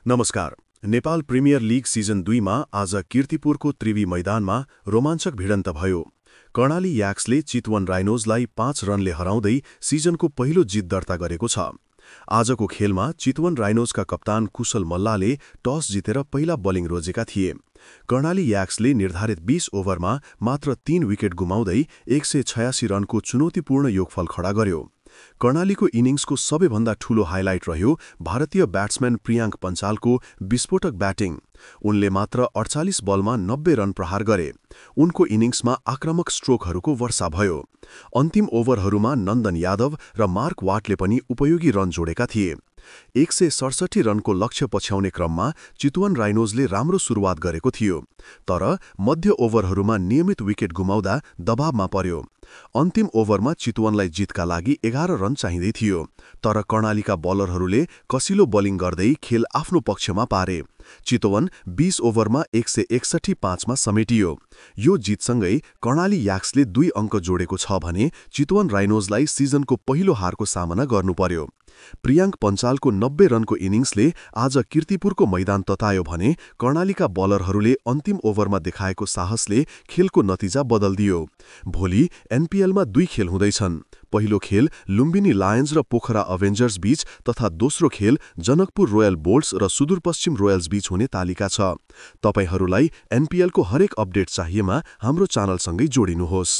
नमस्कार। Nepal premier league season 2 मा आज कीर्तिपुरको त्रिवी मैदानमा रोमाञ्चक भिडन्त भयो। कर्णाली याक्सले चितवन राइनोजलाई 5 रनले हराउँदै सिजनको पहिलो जित दर्ता गरेको छ। आजको खेलमा चितवन राइनोजका कप्तान कुशल मल्लाले टस जितेर पहिला बलिङ रोजेका थिए। कर्णाली याक्सले निर्धारित 20 ओभरमा मात्र 3 विकेट गुमाउँदै 186 रनको चुनौतीपूर्ण योगफल खडा गर्यो। कर्णालीको इनिङ्सको सबैभन्दा ठूलो हाइलाइट रह्यो भारतीय ब्याट्सम्यान प्रियाङ्क पञ्चालको विस्फोटक ब्याटिङ। उनले मात्र 48 बलमा 90 रन प्रहार गरे। उनको इनिङ्समा आक्रामक स्ट्रोकहरूको वर्षा भयो। अन्तिम ओभरहरूमा नन्दन यादव र मार्क वाटले पनि उपयोगी रन जोडेका थिए। 167 रनको लक्ष्य पछ्याउने क्रममा चितवन राइनोजले राम्रो सुरुवात गरेको थियो, तर मध्य ओभरहरूमा नियमित विकेट गुमाउँदा दबावमा पर्यो। अन्तिम ओभरमा चितवनलाई जितका लागि 11 रन चाहिँदै थियो, तर कर्णालीका बलरहरूले कसिलो बलिङ गर्दै खेल आफ्नो पक्षमा पारे। चितवन 20 ओभरमा 161 मा समेटियो। यो जितसँगै कर्णाली याक्सले 2 अङ्क जोडेको छ भने चितवन राइनोजलाई सिजनको पहिलो हारको सामना गर्नु पर्यो। प्रियाङ्क पञ्चालको 90 रनको इनिङ्सले आज कीर्तिपुरको मैदान ततायो भने कर्णालीका बलरहरूले अन्तिम ओभरमा देखाएको साहसले खेलको नतिजा बदल्दियो। भोलि एनपीएलमा 2 खेल हुँदैछन्। पहिलो खेल लुम्बिनी लायन्स र पोखरा अभेन्जर्स बीच तथा दोस्रो खेल जनकपुर रोयल बोल्ट्स र सुदूरपश्चिम रोयल्स बीच हुने तालिका छ। तपाईहरूलाई एनपीएलको हरेक अपडेट चाहिएमा हाम्रो च्यानलसँगै जोडिनुहोस्।